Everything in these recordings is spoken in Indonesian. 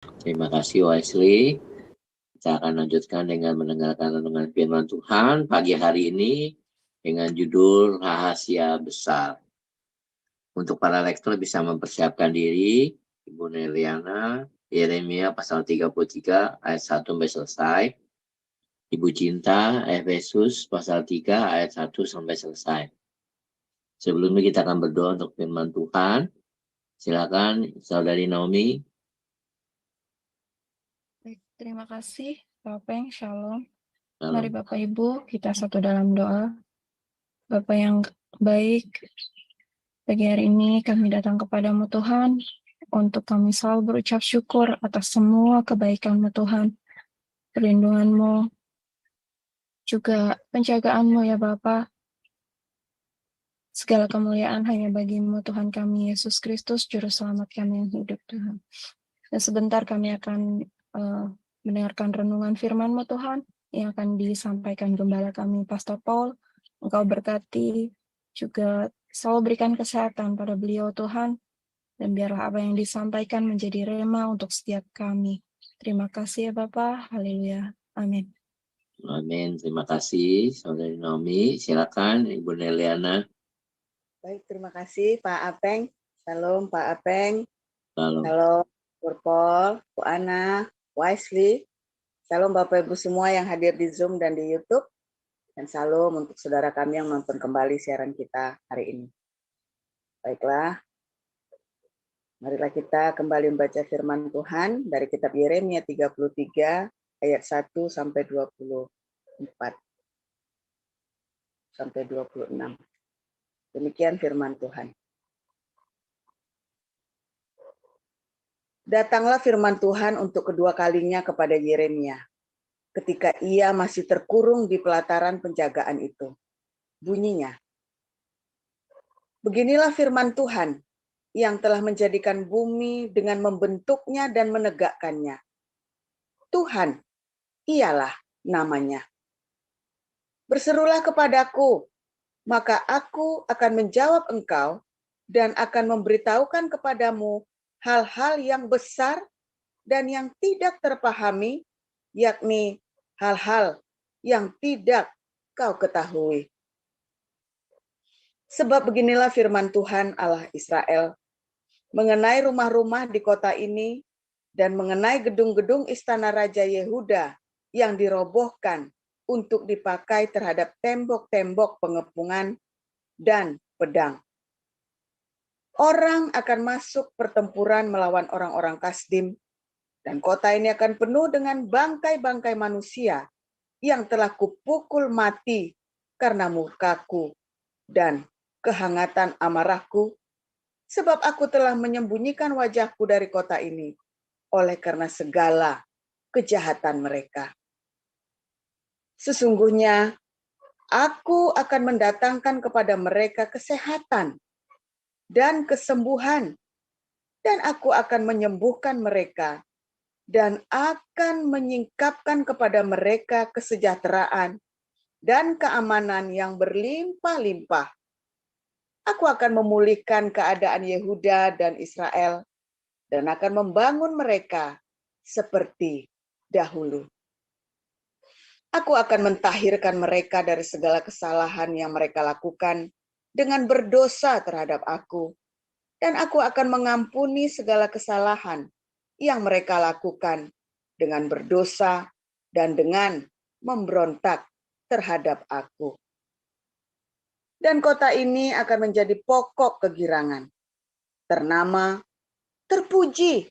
Terima kasih Wesley. Kita akan lanjutkan dengan mendengarkan renungan firman Tuhan pagi hari ini dengan judul Rahasia Besar. Untuk para lektor bisa mempersiapkan diri, Ibu Neliana, Yeremia pasal 33 ayat 1 sampai selesai. Ibu Cinta, Efesus pasal 3 ayat 1 sampai selesai. Sebelumnya kita akan berdoa untuk firman Tuhan. Silakan Saudari Naomi. Baik, terima kasih Pak Peng, Shalom. Shalom. Mari Bapak Ibu kita satu dalam doa. Bapak yang baik, pagi hari ini kami datang kepadamu Tuhan, untuk kami selalu berucap syukur atas semua kebaikan-Mu Tuhan, perlindungan-Mu, juga penjagaan-Mu ya Bapa. Segala kemuliaan hanya bagi-Mu Tuhan kami, Yesus Kristus, Juru Selamat kami yang hidup Tuhan. Dan sebentar kami akan mendengarkan renungan firman-Mu Tuhan, yang akan disampaikan Gembala kami, Pastor Paul. Engkau berkati, juga selalu berikan kesehatan pada beliau Tuhan, dan biarlah apa yang disampaikan menjadi rema untuk setiap kami. Terima kasih ya Bapa, haleluya, amin. Amin, terima kasih Saudari Naomi. Silakan Ibu Neliana. Baik, terima kasih Pak Apeng. Shalom Pak Apeng. Shalom. Shalom Purpol, Bu Ana, Wesley. Shalom Bapak Ibu semua yang hadir di Zoom dan di YouTube. Dan shalom untuk saudara kami yang nonton kembali siaran kita hari ini. Baiklah, marilah kita kembali membaca firman Tuhan dari kitab Yeremia 33 ayat 1 sampai 24 sampai 26. Demikian firman Tuhan. Datanglah firman Tuhan untuk kedua kalinya kepada Yeremia, ketika ia masih terkurung di pelataran penjagaan itu. Bunyinya, beginilah firman Tuhan yang telah menjadikan bumi dengan membentuknya dan menegakkannya. Tuhan, ialah namanya. Berserulah kepadaku, maka aku akan menjawab engkau dan akan memberitahukan kepadamu hal-hal yang besar dan yang tidak terpahami, yakni hal-hal yang tidak kau ketahui. Sebab beginilah firman Tuhan Allah Israel, mengenai rumah-rumah di kota ini dan mengenai gedung-gedung istana Raja Yehuda yang dirobohkan untuk dipakai terhadap tembok-tembok pengepungan dan pedang. Orang akan masuk pertempuran melawan orang-orang Kasdim, dan kota ini akan penuh dengan bangkai-bangkai manusia yang telah kupukul mati karena murkaku dan kehangatan amarahku, sebab aku telah menyembunyikan wajahku dari kota ini oleh karena segala kejahatan mereka. Sesungguhnya aku akan mendatangkan kepada mereka kesehatan dan kesembuhan, dan aku akan menyembuhkan mereka dan akan menyingkapkan kepada mereka kesejahteraan dan keamanan yang berlimpah-limpah. Aku akan memulihkan keadaan Yehuda dan Israel dan akan membangun mereka seperti dahulu. Aku akan mentahirkan mereka dari segala kesalahan yang mereka lakukan dengan berdosa terhadap aku, dan aku akan mengampuni segala kesalahan yang mereka lakukan dengan berdosa dan dengan memberontak terhadap aku. Dan kota ini akan menjadi pokok kegirangan, ternama, terpuji,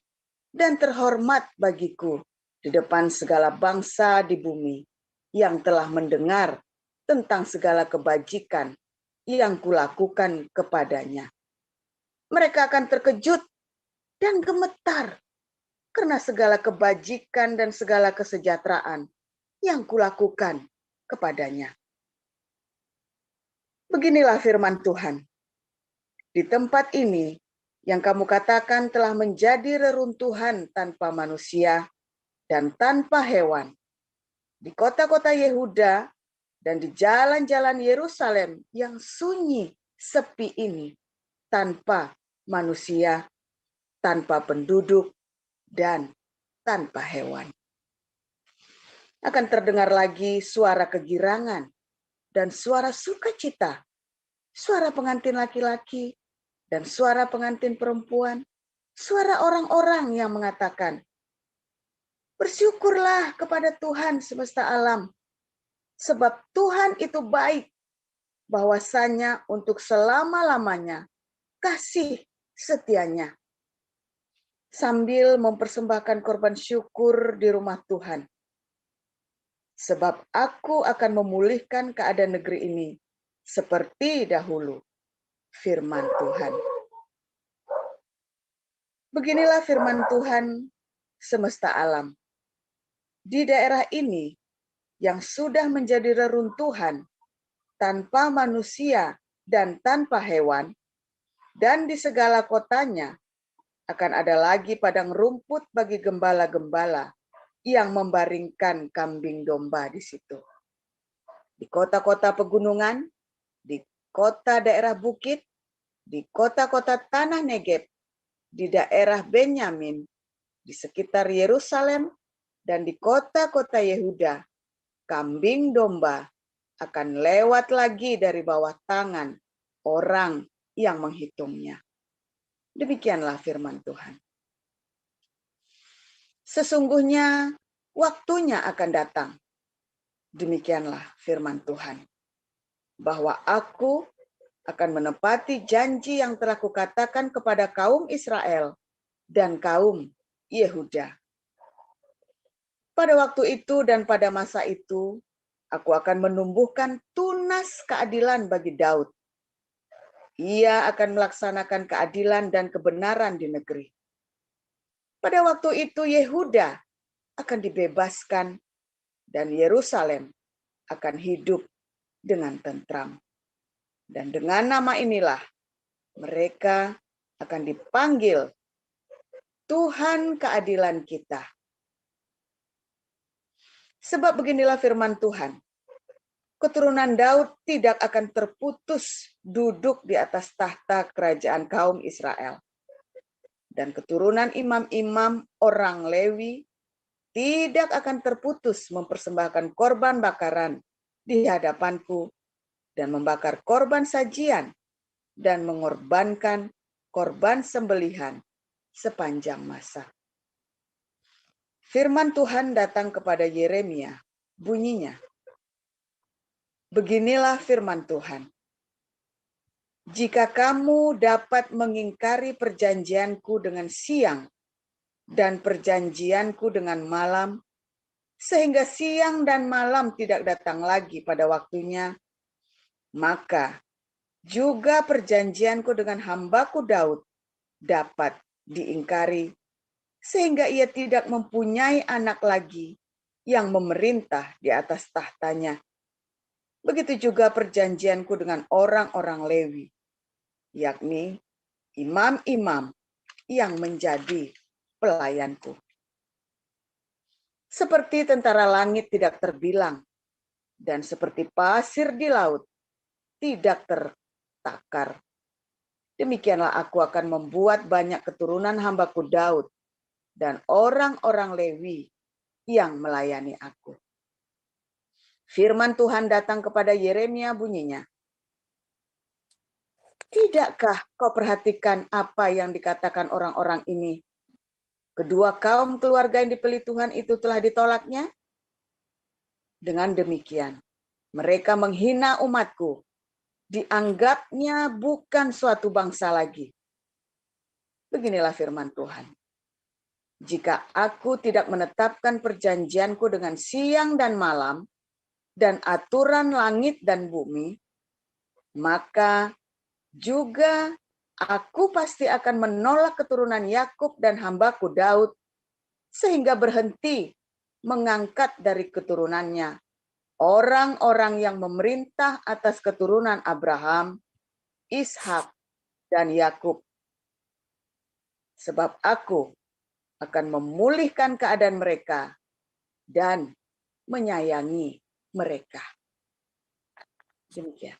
dan terhormat bagiku di depan segala bangsa di bumi yang telah mendengar tentang segala kebajikan yang kulakukan kepadanya. Mereka akan terkejut dan gemetar karena segala kebajikan dan segala kesejahteraan yang kulakukan kepadanya. Beginilah firman Tuhan. Di tempat ini yang kamu katakan telah menjadi reruntuhan tanpa manusia dan tanpa hewan, di kota-kota Yehuda dan di jalan-jalan Yerusalem yang sunyi sepi ini, tanpa manusia, tanpa penduduk, dan tanpa hewan. Akan terdengar lagi suara kegirangan dan suara sukacita, suara pengantin laki-laki dan suara pengantin perempuan, suara orang-orang yang mengatakan, "Bersyukurlah kepada Tuhan semesta alam, sebab Tuhan itu baik, bahwasanya untuk selama-lamanya kasih setianya." Sambil mempersembahkan korban syukur di rumah Tuhan. Sebab aku akan memulihkan keadaan negeri ini seperti dahulu, firman Tuhan. Beginilah firman Tuhan semesta alam. Di daerah ini yang sudah menjadi reruntuhan tanpa manusia dan tanpa hewan, dan di segala kotanya akan ada lagi padang rumput bagi gembala-gembala yang membaringkan kambing domba di situ. Di kota-kota pegunungan, di kota daerah bukit, di kota-kota tanah Negeb, di daerah Benyamin, di sekitar Yerusalem, dan di kota-kota Yehuda, kambing domba akan lewat lagi dari bawah tangan orang yang menghitungnya. Demikianlah firman Tuhan. Sesungguhnya waktunya akan datang. Demikianlah firman Tuhan. Bahwa aku akan menepati janji yang telah kukatakan kepada kaum Israel dan kaum Yehuda. Pada waktu itu dan pada masa itu, aku akan menumbuhkan tunas keadilan bagi Daud. Ia akan melaksanakan keadilan dan kebenaran di negeri. Pada waktu itu Yehuda akan dibebaskan dan Yerusalem akan hidup dengan tentram. Dan dengan nama inilah mereka akan dipanggil Tuhan keadilan kita. Sebab beginilah firman Tuhan. Keturunan Daud tidak akan terputus duduk di atas tahta kerajaan kaum Israel. Dan keturunan imam-imam orang Lewi tidak akan terputus mempersembahkan korban bakaran di hadapanku dan membakar korban sajian dan mengorbankan korban sembelihan sepanjang masa. Firman Tuhan datang kepada Yeremia, bunyinya, beginilah firman Tuhan. Jika kamu dapat mengingkari perjanjianku dengan siang dan perjanjianku dengan malam, sehingga siang dan malam tidak datang lagi pada waktunya, maka juga perjanjianku dengan hambaku Daud dapat diingkari, sehingga ia tidak mempunyai anak lagi yang memerintah di atas tahtanya. Begitu juga perjanjianku dengan orang-orang Lewi, yakni imam-imam yang menjadi pelayanku. Seperti tentara langit tidak terbilang, dan seperti pasir di laut tidak tertakar. Demikianlah aku akan membuat banyak keturunan hambaku Daud dan orang-orang Lewi yang melayani aku. Firman Tuhan datang kepada Yeremia bunyinya, tidakkah kau perhatikan apa yang dikatakan orang-orang ini? Kedua kaum keluarga yang dipilih Tuhan itu telah ditolaknya. Dengan demikian, mereka menghina umatku, dianggapnya bukan suatu bangsa lagi. Beginilah firman Tuhan. Jika aku tidak menetapkan perjanjianku dengan siang dan malam, dan aturan langit dan bumi, maka juga aku pasti akan menolak keturunan Yakub dan hambaku Daud, sehingga berhenti mengangkat dari keturunannya orang-orang yang memerintah atas keturunan Abraham, Ishak, dan Yakub. Sebab aku akan memulihkan keadaan mereka dan menyayangi mereka. Demikian.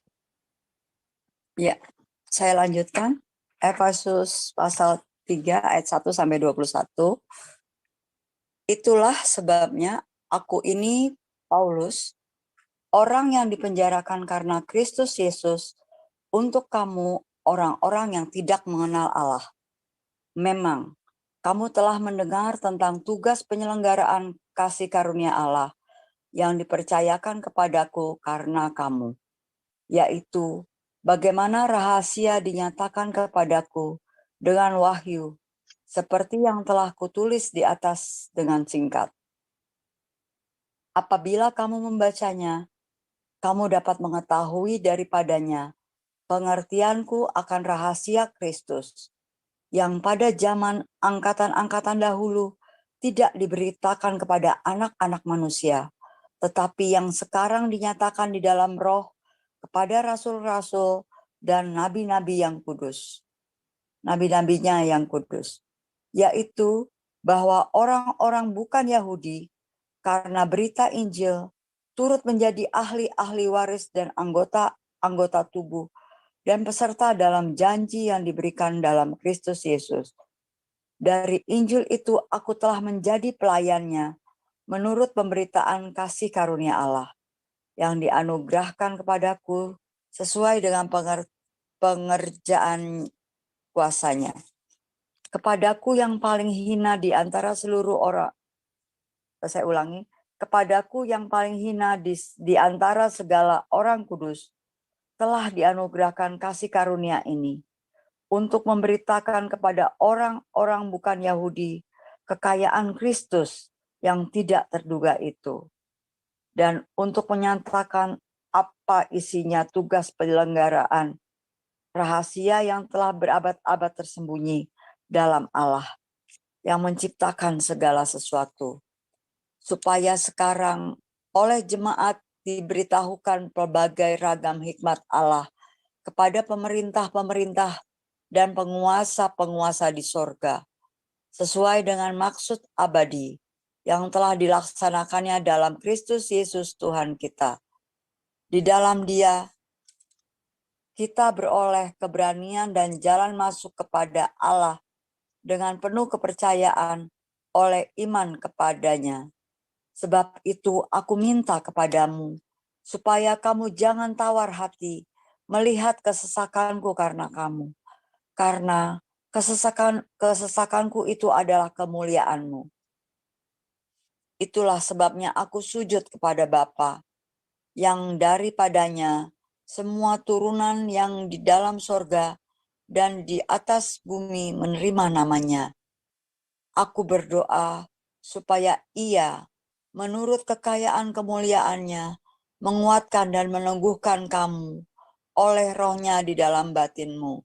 Ya, saya lanjutkan. Efesus pasal 3 ayat 1 sampai 21. Itulah sebabnya aku ini, Paulus, orang yang dipenjarakan karena Kristus Yesus, untuk kamu orang-orang yang tidak mengenal Allah. Memang, kamu telah mendengar tentang tugas penyelenggaraan kasih karunia Allah yang dipercayakan kepadaku karena kamu, yaitu bagaimana rahasia dinyatakan kepadaku dengan wahyu, seperti yang telah kutulis di atas dengan singkat. Apabila kamu membacanya, kamu dapat mengetahui daripadanya pengertianku akan rahasia Kristus, yang pada zaman angkatan-angkatan dahulu tidak diberitakan kepada anak-anak manusia, tetapi yang sekarang dinyatakan di dalam roh kepada rasul-rasul dan nabi-nabi yang kudus. Nabi-nabinya yang kudus, yaitu bahwa orang-orang bukan Yahudi karena berita Injil turut menjadi ahli-ahli waris dan anggota tubuh dan peserta dalam janji yang diberikan dalam Kristus Yesus. Dari Injil itu aku telah menjadi pelayannya menurut pemberitaan kasih karunia Allah yang dianugerahkan kepadaku sesuai dengan pengerjaan kuasanya. Kepadaku yang paling hina di antara seluruh orang, saya ulangi, kepadaku yang paling hina di antara segala orang kudus, telah dianugerahkan kasih karunia ini, untuk memberitakan kepada orang-orang bukan Yahudi kekayaan Kristus yang tidak terduga itu, dan untuk menyatakan apa isinya tugas penyelenggaraan rahasia yang telah berabad-abad tersembunyi dalam Allah yang menciptakan segala sesuatu, supaya sekarang oleh jemaat diberitahukan pelbagai ragam hikmat Allah kepada pemerintah-pemerintah dan penguasa-penguasa di sorga, sesuai dengan maksud abadi yang telah dilaksanakannya dalam Kristus Yesus Tuhan kita. Di dalam Dia, kita beroleh keberanian dan jalan masuk kepada Allah dengan penuh kepercayaan oleh iman kepadanya. Sebab itu aku minta kepadamu, supaya kamu jangan tawar hati melihat kesesakanku karena kamu. Karena kesesakanku itu adalah kemuliaanmu. Itulah sebabnya aku sujud kepada Bapa, yang daripadanya semua turunan yang di dalam sorga dan di atas bumi menerima namanya. Aku berdoa supaya Ia, menurut kekayaan kemuliaannya, menguatkan dan meneguhkan kamu oleh rohnya di dalam batinmu,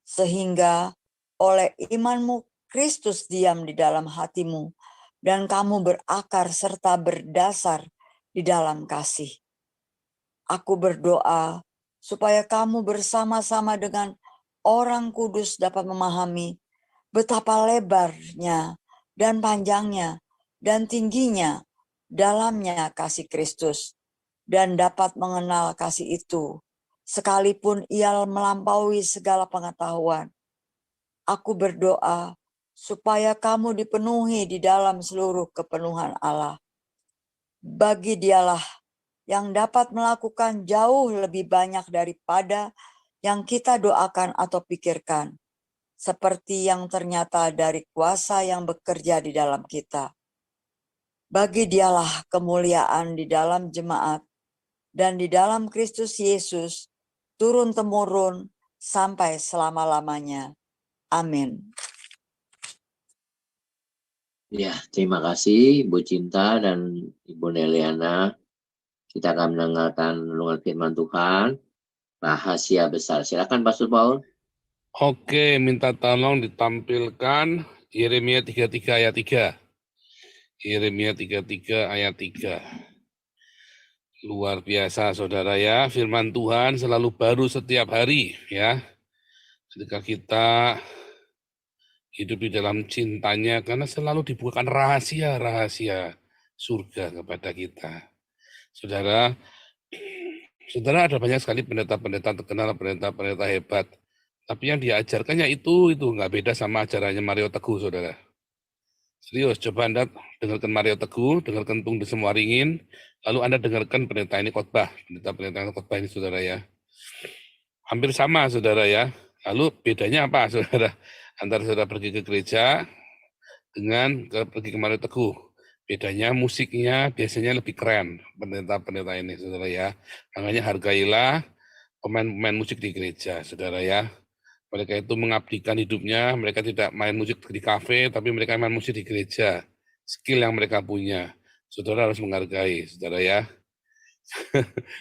sehingga oleh imanmu Kristus diam di dalam hatimu, dan kamu berakar serta berdasar di dalam kasih. Aku berdoa supaya kamu bersama-sama dengan orang kudus dapat memahami betapa lebarnya dan panjangnya dan tingginya dalamnya kasih Kristus, dan dapat mengenal kasih itu sekalipun ia melampaui segala pengetahuan. Aku berdoa supaya kamu dipenuhi di dalam seluruh kepenuhan Allah. Bagi Dialah yang dapat melakukan jauh lebih banyak daripada yang kita doakan atau pikirkan, seperti yang ternyata dari kuasa yang bekerja di dalam kita. Bagi Dialah kemuliaan di dalam jemaat dan di dalam Kristus Yesus, turun-temurun sampai selama-lamanya. Amin. Ya, terima kasih Ibu Cinta dan Ibu Neliana. Kita akan mendengarkan renungan firman Tuhan, rahasia besar. Silakan Pastor Paul. Oke, minta tolong ditampilkan Yeremia 33 ayat 3. Yeremia 33 ayat 3. Luar biasa saudara ya, firman Tuhan selalu baru setiap hari ya. Ketika kita hidup di dalam cintanya, karena selalu dibukakan rahasia-rahasia surga kepada kita. Saudara ada banyak sekali pendeta-pendeta terkenal, pendeta-pendeta hebat. Tapi yang diajarkannya itu nggak beda sama ajarannya Mario Teguh, saudara. Serius, coba Anda dengarkan Mario Teguh, dengarkan Tung Desem Waringin, lalu Anda dengarkan pendeta ini khotbah, pendeta khotbah ini saudara ya. Hampir sama saudara ya. Lalu bedanya apa saudara? Antara saudara pergi ke gereja dengan pergi ke Mario Teguh. Bedanya musiknya biasanya lebih keren pendeta-pendeta ini saudara ya. Makanya hargailah pemain-pemain musik di gereja saudara ya. Mereka itu mengabdikan hidupnya, mereka tidak main musik di kafe, tapi mereka main musik di gereja. Skill yang mereka punya. Saudara harus menghargai, saudara ya.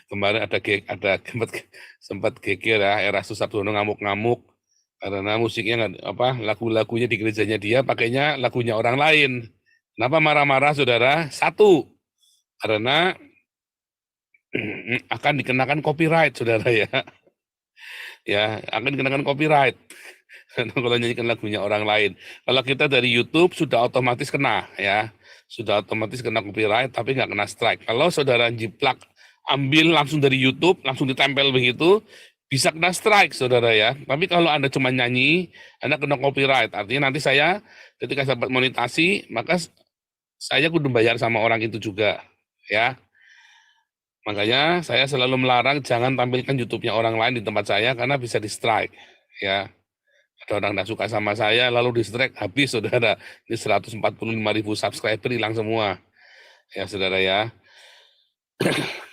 Kemarin ada sempat geger ya, Erastus Sabdono ngamuk-ngamuk karena musiknya lagu-lagunya di gerejanya dia pakainya lagunya orang lain. Kenapa marah-marah, saudara? Satu, karena akan dikenakan copyright, saudara ya. Ya, akan dikenakan copyright. Kalau nyanyikan lagunya orang lain. Kalau kita dari YouTube sudah otomatis kena ya. Sudah otomatis kena copyright tapi nggak kena strike. Kalau saudara jiplak ambil langsung dari YouTube, langsung ditempel begitu, bisa kena strike saudara ya. Tapi kalau Anda cuma nyanyi, Anda kena copyright. Artinya nanti saya ketika dapat monetasi, maka saya kudu bayar sama orang itu juga ya. Makanya saya selalu melarang jangan tampilkan YouTube-nya orang lain di tempat saya karena bisa di strike ya. Ada orang tidak suka sama saya, lalu di-strike, habis saudara. Ini 145.000 subscriber hilang semua. Ya saudara ya.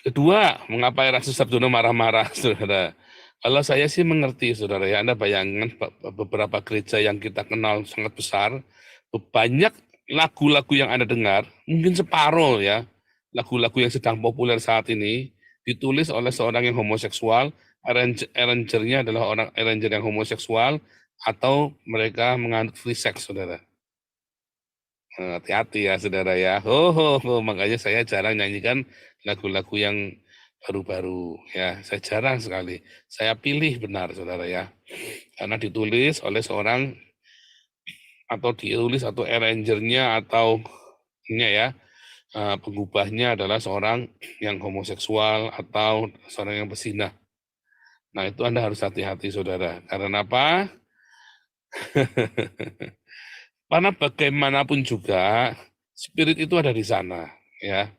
Kedua, mengapa Erastus Sabdono marah-marah saudara? Kalau saya sih mengerti saudara ya, Anda bayangkan beberapa gereja yang kita kenal sangat besar, banyak lagu-lagu yang Anda dengar, mungkin separuh ya, lagu-lagu yang sedang populer saat ini, ditulis oleh seorang yang homoseksual, arrangernya adalah orang arranger yang homoseksual, atau mereka menganut free sex, saudara. Hati-hati ya, saudara ya. Makanya saya jarang nyanyikan lagu-lagu yang baru-baru. Ya, saya jarang sekali. Saya pilih benar, saudara ya. Karena ditulis oleh seorang, atau ditulis atau arrangernya, atau ya, pengubahnya adalah seorang yang homoseksual atau seorang yang pezinah. Nah, itu Anda harus hati-hati, saudara. Karena apa? Karena bagaimanapun juga spirit itu ada di sana ya.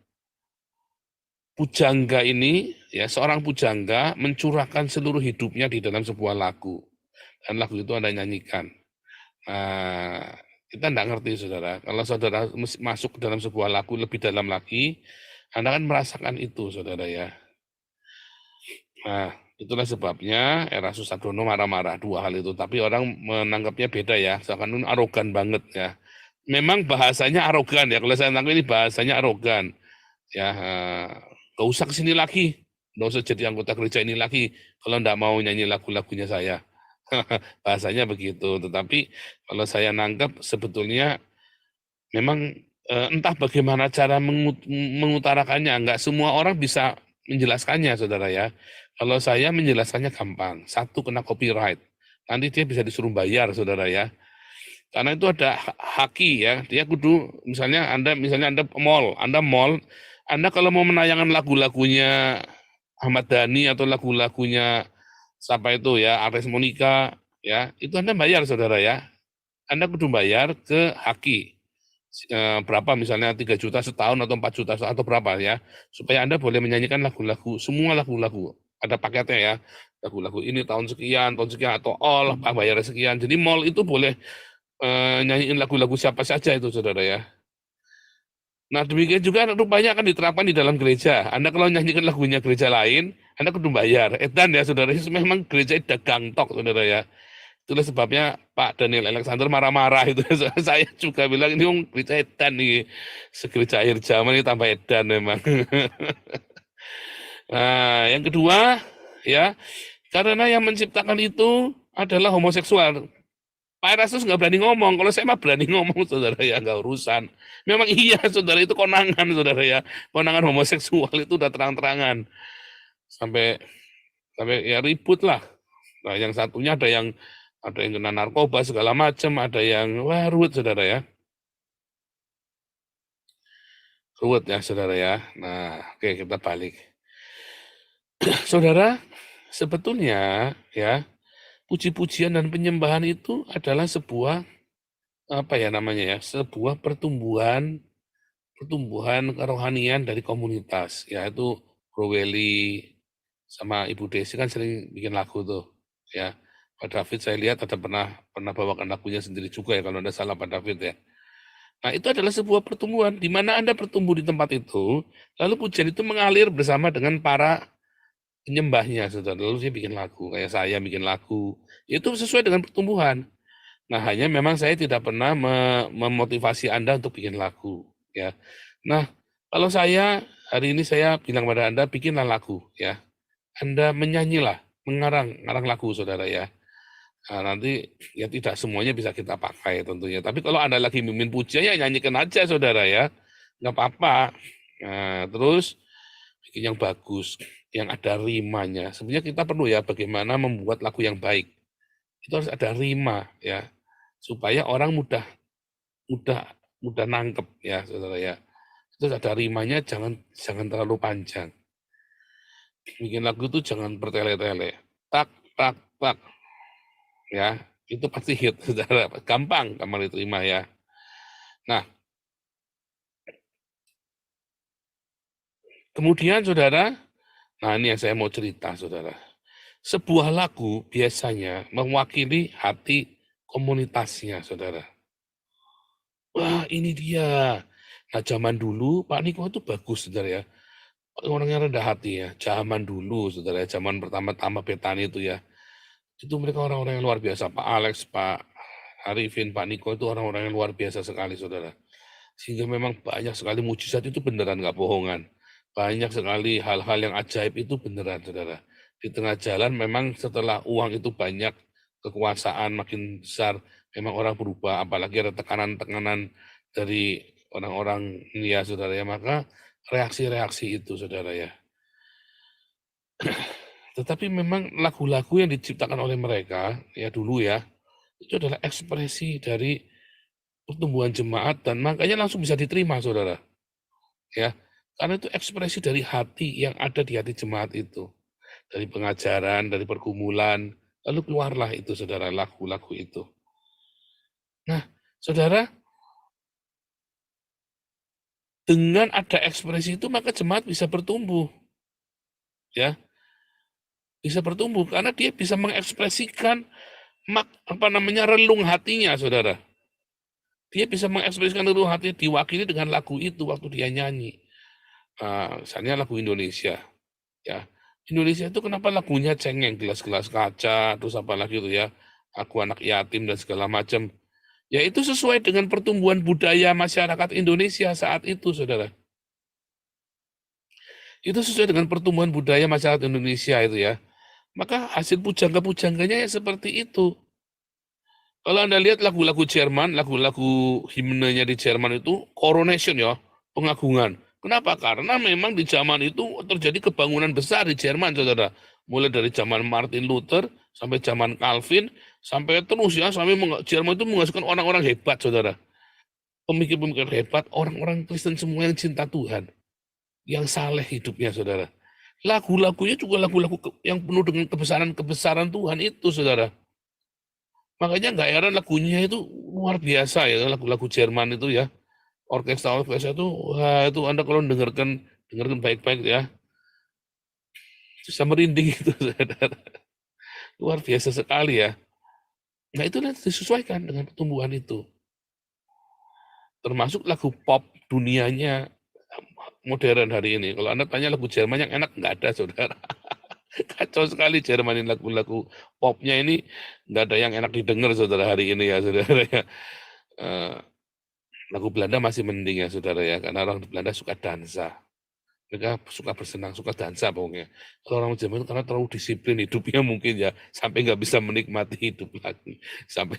Pujangga ini ya, seorang pujangga mencurahkan seluruh hidupnya di dalam sebuah lagu, dan lagu itu Anda nyanyikan. Nah, kita tidak ngerti saudara, kalau saudara masuk ke dalam sebuah lagu lebih dalam lagi, Anda akan merasakan itu saudara ya. Nah, itulah sebabnya Erastus Sabdono marah-marah dua hal itu. Tapi orang menanggapnya beda ya, seakan arogan banget ya. Memang bahasanya arogan ya, kalau saya tangkap ini bahasanya arogan. Ya, gak usah kesini lagi, gak usah jadi anggota gereja ini lagi, kalau nggak mau nyanyi lagu-lagunya saya. Bahasanya begitu, tetapi kalau saya nangkap sebetulnya memang entah bagaimana cara mengutarakannya, nggak semua orang bisa menjelaskannya saudara ya. Kalau saya menjelaskannya gampang, satu kena copyright, nanti dia bisa disuruh bayar saudara ya. Karena itu ada haki ya, dia kudu misalnya Anda mall, Anda kalau mau menayangkan lagu-lagunya Ahmad Dhani atau lagu-lagunya siapa itu ya, Ares Monica ya, itu Anda bayar saudara ya. Anda kudu bayar ke haki. Berapa misalnya 3 juta setahun atau 4 juta atau berapa ya, supaya Anda boleh menyanyikan lagu-lagu, semua lagu-lagu. Ada paketnya ya, lagu-lagu ini tahun sekian atau all bayar sekian. Jadi mall itu boleh nyanyiin lagu-lagu siapa saja itu saudara ya. Nah demikian juga rupanya akan diterapkan di dalam gereja. Anda kalau nyanyikan lagunya gereja lain, Anda kudu bayar. Edan ya saudara, memang gereja itu dagang tok saudara ya. Itulah sebabnya Pak Daniel Alexander marah-marah itu. Saya juga bilang ini gereja edan nih, segereja akhir zaman ini tambah edan memang. Nah yang kedua ya, karena yang menciptakan itu adalah homoseksual. Pak Erastus nggak berani ngomong, kalau saya mah berani ngomong saudara ya, nggak urusan. Memang iya saudara, itu konangan saudara ya, konangan homoseksual itu udah terang-terangan. Sampai ya ribut lah. Nah yang satunya ada yang kena narkoba segala macam, ada yang ruwet saudara ya. Ruwet ya saudara ya. Nah oke, kita balik. Saudara, sebetulnya ya, puji-pujian dan penyembahan itu adalah sebuah apa ya namanya ya, sebuah pertumbuhan kerohanian dari komunitas, yaitu Bro Welly sama Ibu Desi kan sering bikin lagu tuh, ya. Pak David saya lihat ada pernah bawakan lagunya sendiri juga ya, kalau Anda salah Pak David ya. Nah, itu adalah sebuah pertumbuhan, di mana Anda bertumbuh di tempat itu, lalu pujian itu mengalir bersama dengan para penyembahnya, saudara. Lalu saya bikin lagu, kayak saya bikin lagu, itu sesuai dengan pertumbuhan. Nah, hanya memang saya tidak pernah memotivasi Anda untuk bikin lagu, ya. Nah, kalau saya hari ini saya bilang pada Anda bikinlah lagu, ya. Anda menyanyilah, ngarang lagu, saudara ya. Nah, nanti ya tidak semuanya bisa kita pakai tentunya. Tapi kalau Anda lagi mimpin pujian ya nyanyikan aja, saudara ya, nggak apa-apa. Nah, terus bikin yang bagus, yang ada rimanya. Sebenarnya kita perlu ya bagaimana membuat lagu yang baik. Itu harus ada rima ya, supaya orang mudah nangkep ya, saudara ya. Terus ada rimanya, jangan terlalu panjang. Bikin lagu itu jangan bertele-tele. Tak, tak, tak. Ya, itu pasti hit, saudara. Gampang diterima ya. Nah, kemudian saudara, nah ini yang saya mau cerita, saudara. Sebuah lagu biasanya mewakili hati komunitasnya, saudara. Wah, ini dia. Nah, zaman dulu Pak Niko itu bagus, saudara ya. Orangnya rendah hati ya. Zaman dulu, saudara, zaman pertama-tama Betani itu ya. Itu mereka orang-orang yang luar biasa. Pak Alex, Pak Arifin, Pak Niko itu orang-orang yang luar biasa sekali, saudara. Sehingga memang banyak sekali mujizat itu beneran, nggak bohongan. Banyak sekali hal-hal yang ajaib itu beneran, saudara. Di tengah jalan memang setelah uang itu banyak, kekuasaan makin besar, memang orang berubah, apalagi ada tekanan-tekanan dari orang-orang ini ya, saudara ya, maka reaksi-reaksi itu, saudara ya. Tetapi memang lagu-lagu yang diciptakan oleh mereka, ya dulu ya, itu adalah ekspresi dari pertumbuhan jemaat dan makanya langsung bisa diterima, saudara. Ya, karena itu ekspresi dari hati yang ada di hati jemaat itu. Dari pengajaran, dari pergumulan, lalu keluarlah itu, saudara, lagu-lagu itu. Nah, saudara, dengan ada ekspresi itu maka jemaat bisa bertumbuh. Ya. Bisa bertumbuh karena dia bisa mengekspresikan relung hatinya, saudara. Dia bisa mengekspresikan relung hatinya diwakili dengan lagu itu waktu dia nyanyi. Misalnya lagu Indonesia. Ya, Indonesia itu kenapa lagunya cengeng, gelas-gelas kaca, terus apa lagi itu ya, aku anak yatim dan segala macam. Ya itu sesuai dengan pertumbuhan budaya masyarakat Indonesia saat itu, saudara. Itu sesuai dengan pertumbuhan budaya masyarakat Indonesia itu ya. Maka hasil pujangga-pujangganya ya seperti itu. Kalau Anda lihat lagu-lagu Jerman, lagu-lagu himnenya di Jerman itu coronation ya, pengagungan. Kenapa? Karena memang di zaman itu terjadi kebangunan besar di Jerman, saudara. Mulai dari zaman Martin Luther, sampai zaman Calvin, sampai terus ya, sampai Jerman itu menghasilkan orang-orang hebat, saudara. Pemikir-pemikir hebat, orang-orang Kristen semua yang cinta Tuhan. Yang saleh hidupnya, saudara. Lagu-lagunya juga lagu-lagu yang penuh dengan kebesaran Tuhan itu, saudara. Makanya nggak heran lagunya itu luar biasa ya, lagu-lagu Jerman itu ya. Orkestra itu, wah itu Anda kalau dengarkan baik-baik ya. Bisa merinding itu, saudara. Luar biasa sekali ya. Nah itulah disesuaikan dengan pertumbuhan itu. Termasuk lagu pop dunianya modern hari ini. Kalau Anda tanya lagu Jerman yang enak, nggak ada, saudara. Kacau sekali Jerman ini lagu-lagu popnya ini, nggak ada yang enak didengar, saudara, hari ini ya, saudara ya. Lagu Belanda masih mending ya, saudara ya, karena orang di Belanda suka dansa. Mereka suka bersenang, suka dansa pokoknya. Kalau orang Jerman itu karena terlalu disiplin hidupnya mungkin ya, sampai nggak bisa menikmati hidup lagi. Sampai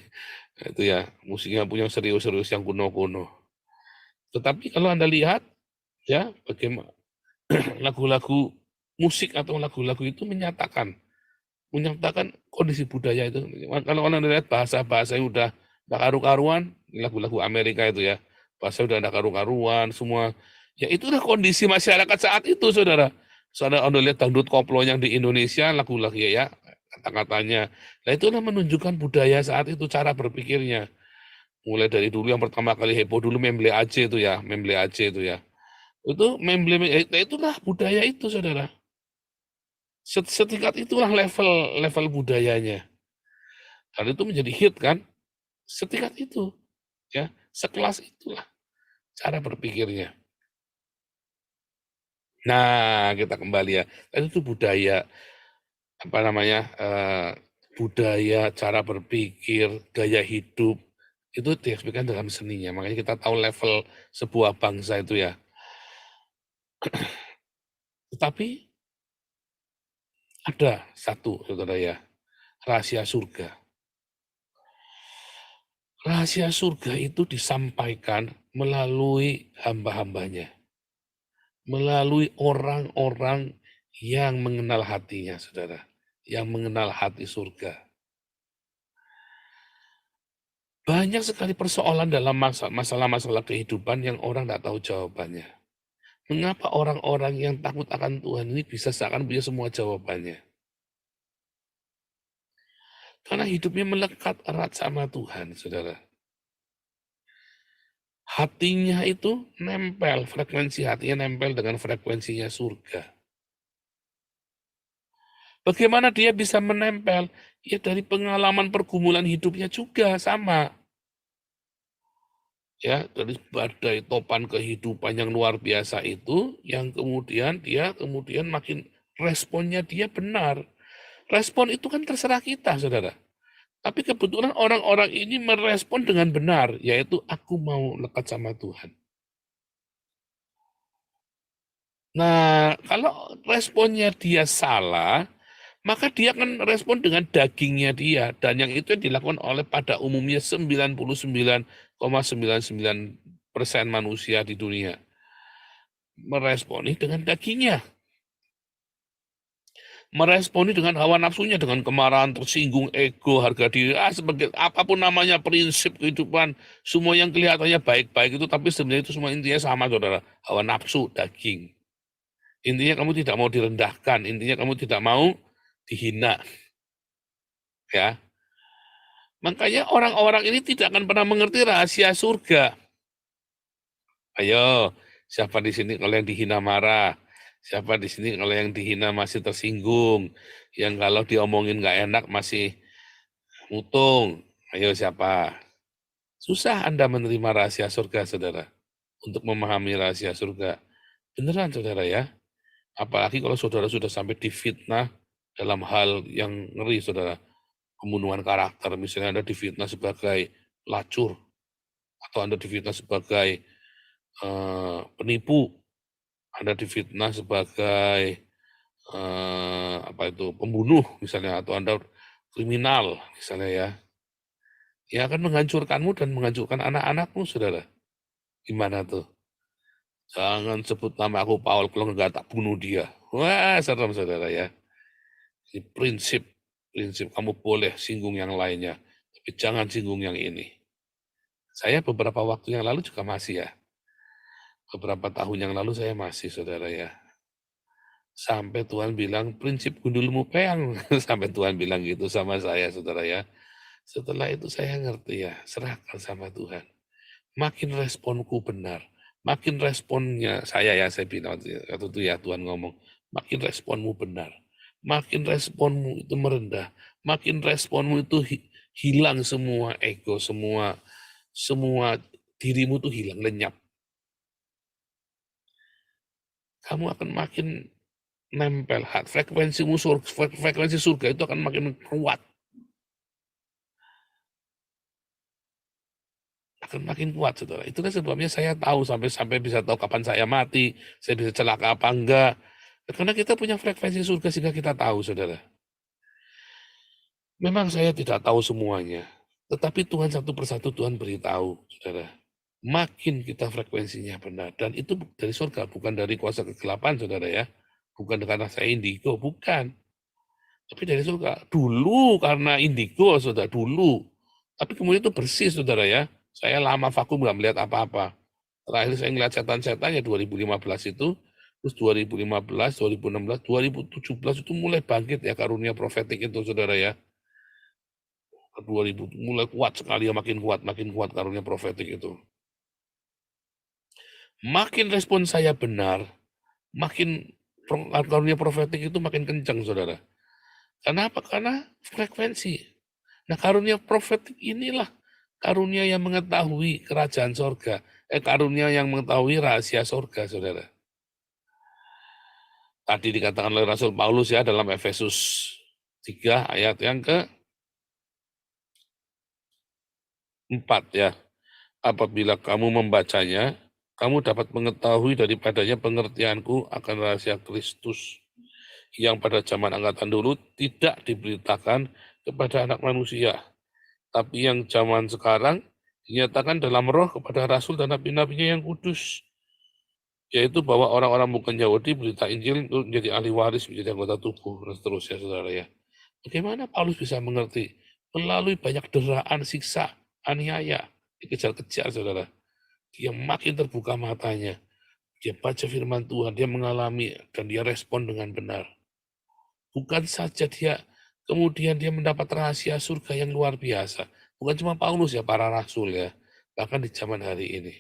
itu ya, musiknya punya serius-serius yang kuno-kuno. Tetapi kalau Anda lihat ya, bagaimana lagu-lagu musik atau lagu-lagu itu menyatakan kondisi budaya itu. Kalau Anda lihat bahasa-bahasa yang udah karu-karuan, lagu-lagu Amerika itu ya, bahasa udah ada karu-karuan semua. Ya itulah kondisi masyarakat saat itu, saudara. Saudara Anda lihat dangdut koplo yang di Indonesia, lagu-lagu ya, kata-katanya. Nah itulah menunjukkan budaya saat itu, cara berpikirnya. Mulai dari dulu yang pertama kali heboh dulu Memble Aceh itu ya, Memble Aceh itu ya. Itu itulah budaya itu, saudara. Setingkat itulah level budayanya. Dan itu menjadi hit kan, setingkat itu, ya, sekelas itulah cara berpikirnya. Nah, kita kembali ya, tadi itu budaya, apa namanya, budaya, cara berpikir, gaya hidup, itu diekspresikan dalam seninya. Makanya kita tahu level sebuah bangsa itu ya. Tetapi ada satu, saudara ya, rahasia surga. Rahasia surga itu disampaikan melalui hamba-hambanya. Melalui orang-orang yang mengenal hatinya, saudara. Yang mengenal hati surga. Banyak sekali persoalan dalam masalah-masalah kehidupan yang orang tidak tahu jawabannya. Mengapa orang-orang yang takut akan Tuhan ini bisa seakan punya semua jawabannya? Karena hidupnya melekat erat sama Tuhan, saudara. Hatinya itu nempel, frekuensi hatinya nempel dengan frekuensinya surga. Bagaimana dia bisa menempel? Ya dari pengalaman pergumulan hidupnya juga sama. Ya, dari badai topan kehidupan yang luar biasa itu, yang kemudian makin responnya dia benar. Respon itu kan terserah kita, saudara. Tapi kebetulan orang-orang ini merespon dengan benar, yaitu aku mau lekat sama Tuhan. Nah, kalau responnya dia salah, maka dia akan respon dengan dagingnya dia. Dan yang itu dilakukan oleh pada umumnya 99,99% manusia di dunia. Meresponi dengan dagingnya. Meresponi dengan hawa nafsunya, dengan kemarahan, tersinggung, ego, harga diri, sebagai apapun namanya, prinsip kehidupan, semua yang kelihatannya baik-baik itu, tapi sebenarnya itu semua intinya sama, saudara. Hawa nafsu, daging. Intinya kamu tidak mau direndahkan, intinya kamu tidak mau dihina. Ya. Makanya orang-orang ini tidak akan pernah mengerti rahasia surga. Ayo, siapa di sini kalau yang dihina marah? Siapa di sini kalau yang dihina masih tersinggung? Yang kalau diomongin nggak enak masih mutung? Ayo siapa? Susah Anda menerima rahasia surga, saudara. Untuk memahami rahasia surga. Beneran, saudara ya. Apalagi kalau saudara sudah sampai difitnah dalam hal yang ngeri, saudara. Pembunuhan karakter, misalnya Anda difitnah sebagai pelacur, atau Anda difitnah sebagai penipu, Anda difitnah sebagai pembunuh misalnya, atau Anda kriminal misalnya ya, yang akan menghancurkanmu dan menghancurkan anak-anakmu, saudara. Gimana tuh? Jangan sebut nama aku Paul kalau nggak tak bunuh dia. Wah, serem, saudara ya. Ini prinsip kamu boleh singgung yang lainnya, tapi jangan singgung yang ini. Saya beberapa waktu yang lalu juga masih ya. Beberapa tahun yang lalu saya masih, saudara ya. Sampai Tuhan bilang, prinsip gundulmu peang. Sampai Tuhan bilang gitu sama saya, saudara ya. Setelah itu saya ngerti ya, serahkan sama Tuhan. Makin responku benar, makin responnya saya bilang waktu itu ya, Tuhan ngomong, makin responmu benar, makin responmu itu merendah, makin responmu itu hilang semua ego, semua dirimu tuh hilang, lenyap. Kamu akan makin nempel, frekuensi surga itu akan makin kuat. Akan makin kuat, saudara. Itu kan sebabnya saya tahu sampai bisa tahu kapan saya mati, saya bisa celaka apa enggak. Karena kita punya frekuensi surga sehingga kita tahu, saudara. Memang saya tidak tahu semuanya, tetapi Tuhan satu persatu Tuhan beritahu, saudara. Makin kita frekuensinya benar, dan itu dari surga, bukan dari kuasa kegelapan, saudara ya. Bukan karena saya indigo, bukan. Tapi dari surga. Dulu karena indigo, saudara, dulu. Tapi kemudian itu bersih, saudara ya. Saya lama vakum nggak melihat apa-apa. Terakhir saya ngeliat setan-setan ya 2015 itu, terus 2015, 2016, 2017 itu mulai bangkit ya karunia profetik itu, saudara ya. 2000 mulai kuat sekali ya, makin kuat karunia profetik itu. Makin respon saya benar, makin karunia profetik itu makin kencang, saudara. Kenapa? Karena frekuensi. Nah, karunia profetik inilah karunia yang mengetahui kerajaan sorga. Karunia yang mengetahui rahasia sorga, saudara. Tadi dikatakan oleh Rasul Paulus ya dalam Efesus 3 ayat yang ke-4 ya. Apabila kamu membacanya, kamu dapat mengetahui daripadanya pengertianku akan rahasia Kristus yang pada zaman angkatan dulu tidak diberitakan kepada anak manusia, tapi yang zaman sekarang dinyatakan dalam roh kepada rasul dan nabi-nabinya yang kudus, yaitu bahwa orang-orang bukan Yahudi berita Injil untuk menjadi ahli waris, menjadi anggota tubuh, dan seterusnya, saudara ya. Bagaimana Paulus bisa mengerti? Melalui banyak deraan, siksa, aniaya, dikejar-kejar, saudara. Dia makin terbuka matanya. Dia baca firman Tuhan, dia mengalami, dan dia respon dengan benar. Bukan saja kemudian dia mendapat rahasia surga yang luar biasa. Bukan cuma Paulus ya, para rasul ya. Bahkan di zaman hari ini.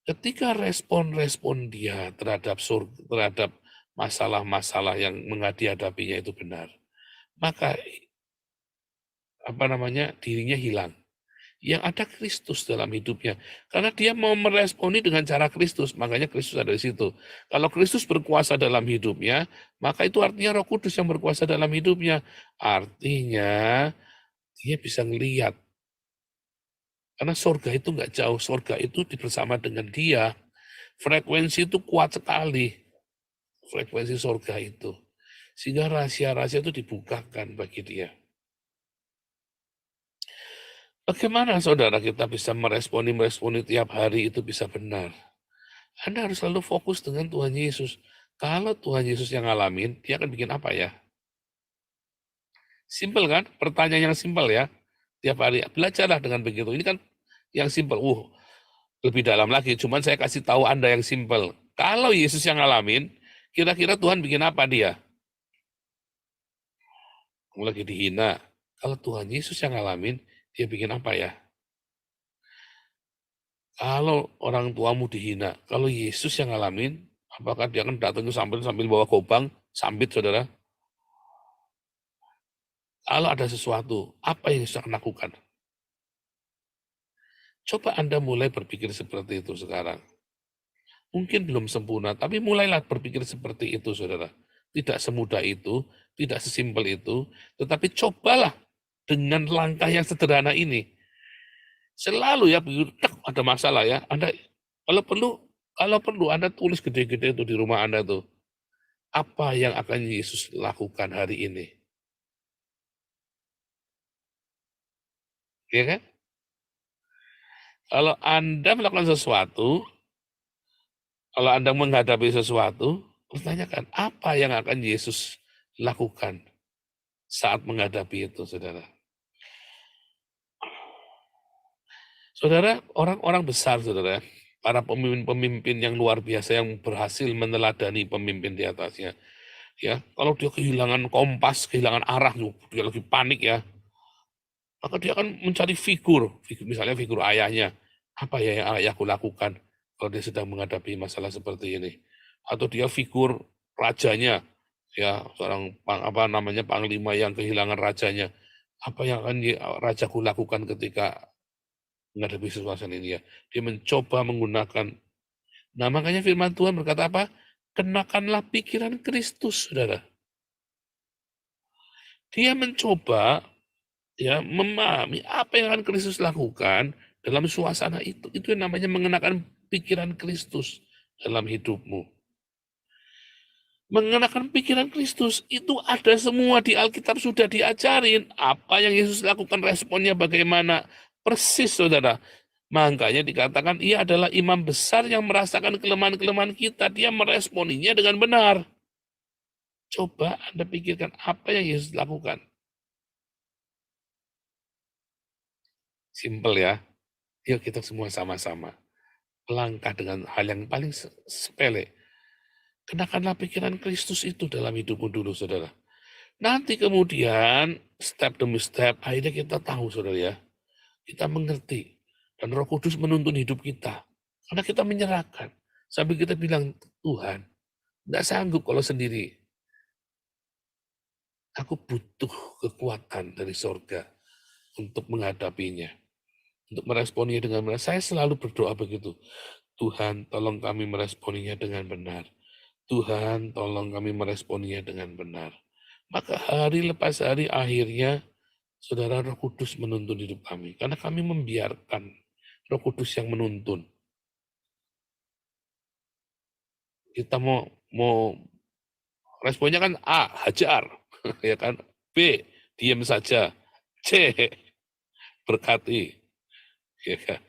Ketika respon-respon dia terhadap masalah-masalah yang dihadapinya itu benar, maka dirinya hilang. Yang ada Kristus dalam hidupnya. Karena dia mau meresponi dengan cara Kristus, makanya Kristus ada di situ. Kalau Kristus berkuasa dalam hidupnya, maka itu artinya Roh Kudus yang berkuasa dalam hidupnya. Artinya dia bisa ngelihat. Karena surga itu nggak jauh, surga itu bersama dengan dia. Frekuensi itu kuat sekali. Frekuensi surga itu. Sehingga rahasia-rahasia itu dibukakan bagi dia. Bagaimana saudara kita bisa meresponi tiap hari itu bisa benar? Anda harus selalu fokus dengan Tuhan Yesus. Kalau Tuhan Yesus yang ngalamin, dia akan bikin apa ya? Simpel kan? Pertanyaan yang simpel ya. Tiap hari, belajarlah dengan begitu. Ini kan yang simpel. Lebih dalam lagi, cuman saya kasih tahu Anda yang simpel. Kalau Yesus yang ngalamin, kira-kira Tuhan bikin apa dia? Lagi dihina. Kalau Tuhan Yesus yang ngalamin, dia bikin apa ya? Kalau orang tuamu dihina, kalau Yesus yang ngalamin, apakah dia akan datang sambil bawa gobang, sambit saudara? Kalau ada sesuatu, apa yang Yesus akan lakukan? Coba Anda mulai berpikir seperti itu sekarang. Mungkin belum sempurna, tapi mulailah berpikir seperti itu, saudara. Tidak semudah itu, tidak sesimpel itu, tetapi cobalah dengan langkah yang sederhana ini. Selalu ya, ada masalah ya, Anda kalau perlu Anda tulis gede-gede itu di rumah Anda tuh. Apa yang akan Yesus lakukan hari ini? Ya kan? Kalau Anda melakukan sesuatu, kalau Anda menghadapi sesuatu, pertanyakan apa yang akan Yesus lakukan saat menghadapi itu, saudara. Saudara, orang-orang besar, saudara, para pemimpin-pemimpin yang luar biasa yang berhasil meneladani pemimpin di atasnya. Ya, kalau dia kehilangan kompas, kehilangan arah, dia lagi panik ya, maka dia akan mencari figur, misalnya figur ayahnya. Apa ya yang ayahku lakukan kalau dia sedang menghadapi masalah seperti ini? Atau dia figur rajanya, ya seorang panglima yang kehilangan rajanya. Apa yang akan rajaku lakukan ketika menghadapi situasi ini ya? Dia mencoba menggunakan. Nah makanya firman Tuhan berkata apa? Kenakanlah pikiran Kristus, saudara. Dia mencoba ya memahami apa yang akan Kristus lakukan dalam suasana itu. Itu yang namanya mengenakan pikiran Kristus dalam hidupmu. Mengenakan pikiran Kristus itu ada semua di Alkitab, sudah diajarin. Apa yang Yesus lakukan, responnya bagaimana. Persis, saudara. Makanya dikatakan ia adalah imam besar yang merasakan kelemahan-kelemahan kita. Dia meresponinya dengan benar. Coba Anda pikirkan apa yang Yesus lakukan. Simpel ya. Yuk kita semua sama-sama langkah dengan hal yang paling sepele. Kenakanlah pikiran Kristus itu dalam hidupmu dulu, saudara. Nanti kemudian step demi step akhirnya kita tahu saudara ya. Kita mengerti. Dan Roh Kudus menuntun hidup kita. Karena kita menyerahkan. Sambil kita bilang, Tuhan, nggak sanggup kalau sendiri. Aku butuh kekuatan dari sorga untuk menghadapinya. Untuk meresponinya dengan benar. Saya selalu berdoa begitu. Tuhan, tolong kami meresponinya dengan benar. Tuhan, tolong kami meresponinya dengan benar. Maka hari lepas hari akhirnya, saudara, Roh Kudus menuntun hidup kami. Karena kami membiarkan Roh Kudus yang menuntun. Kita mau responnya kan A, hajar, ya kan? B, diam saja. C, berkati, ya kan?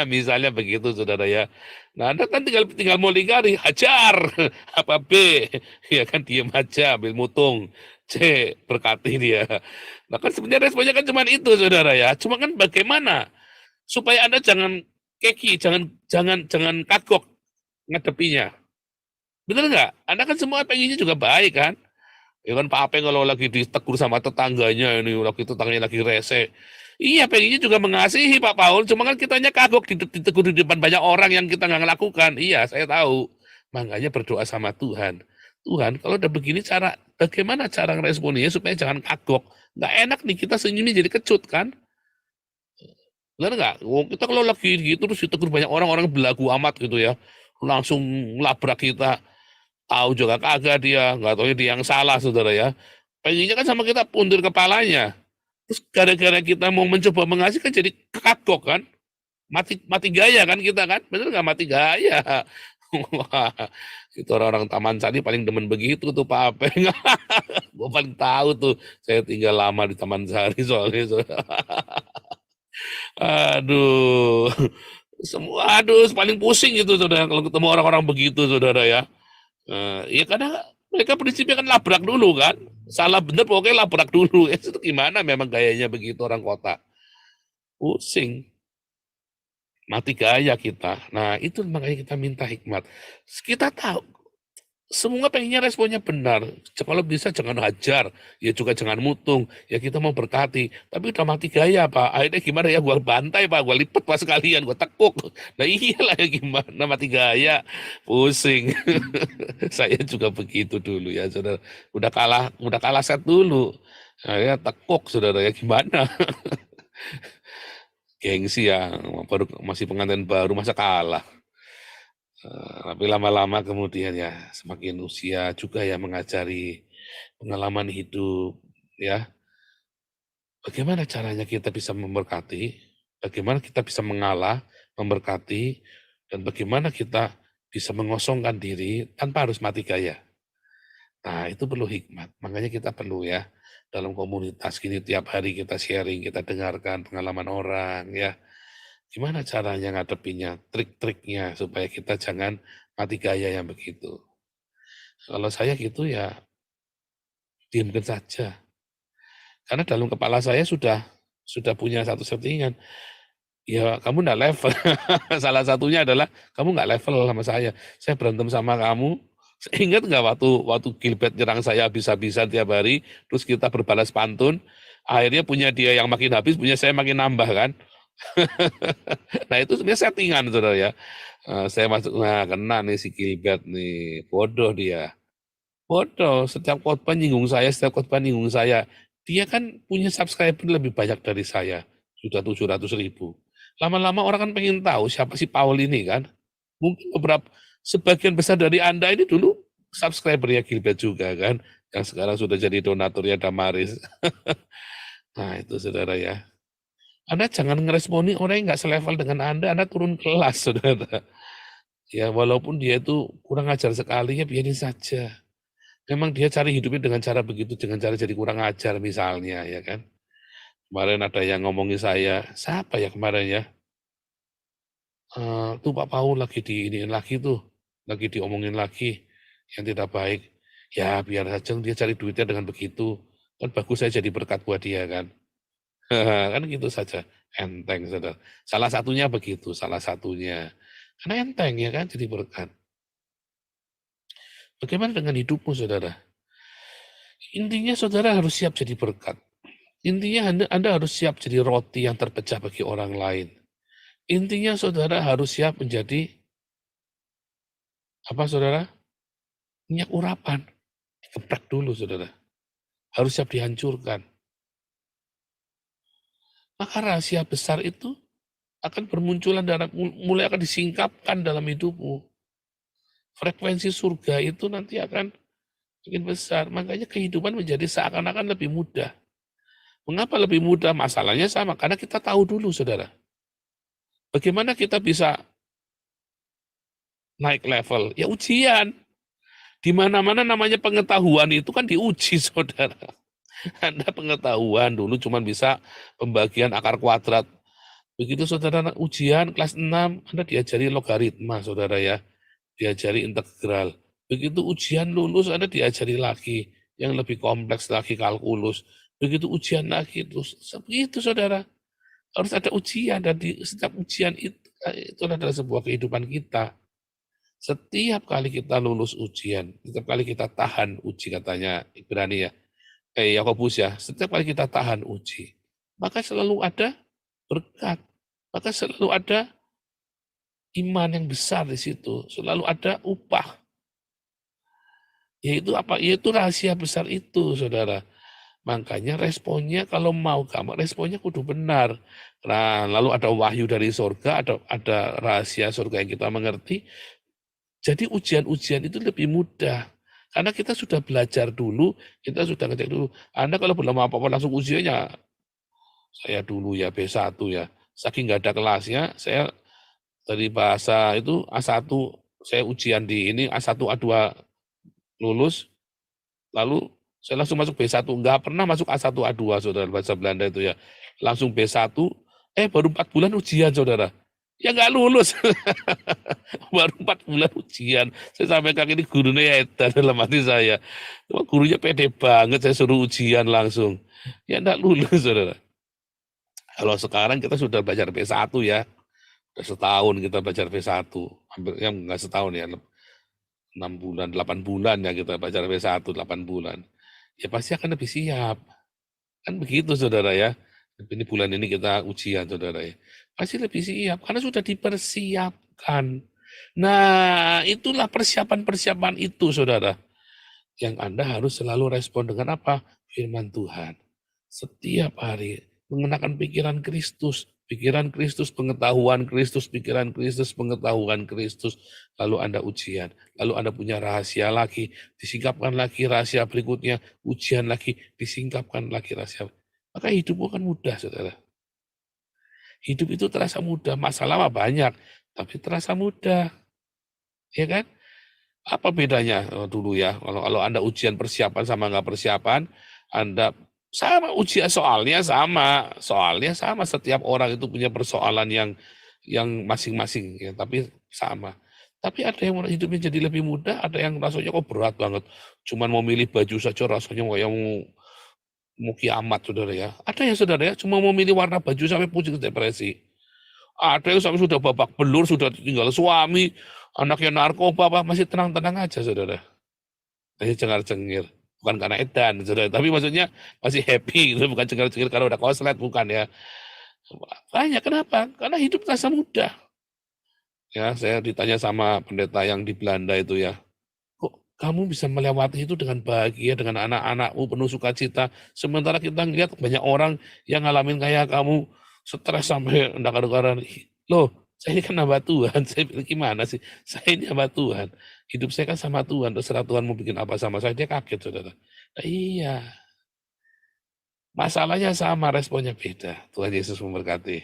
Misalnya begitu, saudara ya. Nah, Anda kan tinggal mau lingkari, hajar, apa B, ya kan, diam aja, ambil mutung. C, berkati dia. Nah, kan sebenarnya responnya kan cuma itu, saudara ya. Cuma kan bagaimana supaya Anda jangan keki, jangan kagok ngadepinya. Bener nggak? Anda kan semua pengennya juga baik kan? Ya kan Pak Apeng kalau lagi ditegur sama tetangganya ini, lagi tetangganya lagi rese. Iya pengennya juga mengasihi Pak Paul, cuma kan kitanya kagok ditegur di depan banyak orang yang kita nggak ngelakukan. Iya saya tahu. Makanya berdoa sama Tuhan. Tuhan kalau udah begini bagaimana cara ngeresponnya supaya jangan kagok. Nggak enak nih kita senyumnya jadi kecut kan? Benar nggak? Kita kalau lagi gitu terus ditegur banyak orang belagu amat gitu ya. Langsung labrak kita. Tahu juga kagak dia, nggak tahu dia yang salah saudara ya. Pengennya kan sama kita pundur kepalanya. Terus gara-gara kita mau mencoba mengasihi kan jadi kagok kan. Mati gaya kan kita kan. Bener nggak mati gaya. Wah, itu orang-orang Taman Sari paling demen begitu tuh Pak Apeng. Gue paling tahu tuh. Saya tinggal lama di Taman Sari soalnya. Aduh. Aduh, paling pusing itu saudara kalau ketemu orang-orang begitu saudara ya. Ya karena mereka prinsipnya kan labrak dulu kan. Salah bener pokoknya labrak dulu. Itu gimana memang gayanya begitu orang kota. Pusing. Mati gaya kita. Nah itu makanya kita minta hikmat. Kita tahu. Semua pengennya responnya benar. Kalau bisa jangan hajar. Ya juga jangan mutung. Ya kita mau berkati. Tapi udah mati gaya Pak. Akhirnya gimana ya gue bantai Pak. Gue lipet Pak sekalian. Gue tekuk. Nah iyalah ya gimana mati gaya. Pusing. Saya juga begitu dulu ya saudara. Udah kalah set dulu. Nah, ya tekuk saudara ya gimana. Gengsi ya. Masih pengantin baru masa kalah. Tapi lama-lama kemudian ya semakin usia juga ya mengajari pengalaman hidup ya. Bagaimana caranya kita bisa memberkati, bagaimana kita bisa mengalah, memberkati, dan bagaimana kita bisa mengosongkan diri tanpa harus mati gaya. Nah itu perlu hikmat, makanya kita perlu ya dalam komunitas gini tiap hari kita sharing, kita dengarkan pengalaman orang ya. Gimana caranya ngadepinya, trik-triknya supaya kita jangan mati gaya yang begitu. Kalau saya gitu ya diamkan saja. Karena dalam kepala saya sudah punya satu settingan. Ya kamu nggak level. Salah satunya adalah kamu nggak level sama saya. Saya berantem sama kamu. Ingat nggak waktu Gilbert nyerang saya habis-habisan tiap hari, terus kita berbalas pantun. Akhirnya punya dia yang makin habis, punya saya makin nambah kan. Nah itu sebenarnya settingan saudara ya. Saya masuk, nah kena nih si Gilbert nih, bodoh dia. Bodoh, setiap khotbah nyinggung saya. Dia kan punya subscriber lebih banyak dari saya, sudah 700.000. Lama-lama orang kan pengen tahu siapa si Paul ini kan. Mungkin sebagian besar dari Anda ini dulu subscribernya Gilbert juga kan, yang sekarang sudah jadi donaturnya Damaris. Nah itu saudara ya. Anda jangan ngeresponi orang yang nggak selevel dengan Anda turun kelas, saudara. Ya, walaupun dia itu kurang ajar sekali, ya biarin saja. Memang dia cari hidupnya dengan cara begitu, dengan cara jadi kurang ajar misalnya, ya kan. Kemarin ada yang ngomongin saya, siapa ya kemarin ya? Tuh Pak Paul lagi lagi diomongin lagi, yang tidak baik. Ya biar saja dia cari duitnya dengan begitu. Kan bagus saya jadi berkat buat dia kan. Kan gitu saja, enteng saudara. Salah satunya begitu, salah satunya. Karena enteng ya kan, jadi berkat. Bagaimana dengan hidupmu saudara? Intinya saudara harus siap jadi berkat. Intinya Anda harus siap jadi roti yang terpecah bagi orang lain. Intinya saudara harus siap menjadi apa saudara? Minyak urapan. Dikeprek dulu saudara. Harus siap dihancurkan. Maka rahasia besar itu akan bermunculan mulai akan disingkapkan dalam hidupmu. Frekuensi surga itu nanti akan makin besar. Makanya kehidupan menjadi seakan-akan lebih mudah. Mengapa lebih mudah? Masalahnya sama, karena kita tahu dulu, saudara. Bagaimana kita bisa naik level? Ya ujian. Di mana-mana namanya pengetahuan itu kan diuji, saudara. Anda pengetahuan dulu cuma bisa pembagian akar kuadrat. Begitu saudara ujian kelas 6, Anda diajari logaritma, saudara ya. Diajari integral. Begitu ujian lulus, Anda diajari lagi. Yang lebih kompleks lagi, kalkulus. Begitu ujian lagi, terus begitu saudara. Harus ada ujian, dan di setiap ujian itu adalah sebuah kehidupan kita. Setiap kali kita lulus ujian, setiap kali kita tahan uji, katanya Ibrani ya, Yakobus ya, setiap kali kita tahan uji, maka selalu ada berkat, maka selalu ada iman yang besar di situ, selalu ada upah. Yaitu apa? Yaitu rahasia besar itu, saudara. Makanya responnya kalau mau kamu responnya kudu benar. Nah, lalu ada wahyu dari surga, ada rahasia surga yang kita mengerti. Jadi ujian-ujian itu lebih mudah. Karena kita sudah belajar dulu, kita sudah ngecek dulu. Anda kalau belum apa-apa langsung ujiannya, saya dulu ya B1 ya. Saking nggak ada kelasnya, saya dari bahasa itu A1, saya ujian di ini A1, A2 lulus, lalu saya langsung masuk B1, nggak pernah masuk A1, A2, saudara, bahasa Belanda itu ya. Langsung B1, baru 4 bulan ujian, saudara. Ya nggak lulus. Baru 4 bulan ujian. Saya sampai kaki ini gurunya edan dalam hati saya. Cuma gurunya pede banget, saya suruh ujian langsung. Ya nggak lulus, saudara. Kalau sekarang kita sudah belajar B1 ya. Sudah setahun kita belajar B1. Hampir, ya nggak setahun ya. 6 bulan, 8 bulan ya kita belajar B1, 8 bulan. Ya pasti akan lebih siap. Kan begitu saudara ya. Ini bulan ini kita ujian saudara ya. Pasti lebih siap karena sudah dipersiapkan. Nah itulah persiapan-persiapan itu saudara. Yang Anda harus selalu respon dengan apa? Firman Tuhan. Setiap hari mengenakan pikiran Kristus. Pikiran Kristus, pengetahuan Kristus, pikiran Kristus, pengetahuan Kristus. Lalu Anda ujian, lalu Anda punya rahasia lagi, disingkapkan lagi rahasia berikutnya, ujian lagi, disingkapkan lagi rahasia. Maka hidupmu akan mudah, saudara. Hidup itu terasa mudah, masalah banyak, tapi terasa mudah. Ya kan? Apa bedanya dulu ya, kalau Anda ujian persiapan sama nggak persiapan, Anda sama ujian soalnya sama, setiap orang itu punya persoalan yang masing-masing ya, tapi sama. Tapi ada yang hidupnya jadi lebih mudah, ada yang rasanya kok berat banget. Cuman mau milih baju saja rasanya kayak mau kiamat saudara ya. Ada yang saudara ya, cuma mau milih warna baju sampai pusing depresi. Ada yang sampai sudah babak belur, sudah tinggal suami, anaknya narkoba, masih tenang-tenang aja saudara. Masih cengar-cengir. Bukan karena edan, saudara. Tapi maksudnya masih happy, gitu. Bukan cengar-cengir karena udah koslet, bukan ya. Banyak, kenapa? Karena hidup terasa mudah. Ya, saya ditanya sama pendeta yang di Belanda itu ya, kok kamu bisa melewati itu dengan bahagia, dengan anak-anakmu penuh sukacita, sementara kita ngeliat banyak orang yang ngalamin kayak kamu, stres sampai ndakar-ndakaran. Loh, saya ini kan hamba Tuhan, saya bilang gimana sih? Saya ini hamba Tuhan. Hidup saya kan sama Tuhan, terserah Tuhan mau bikin apa sama saya. Dia kaget, saudara. Nah, iya. Masalahnya sama, responnya beda. Tuhan Yesus memberkati.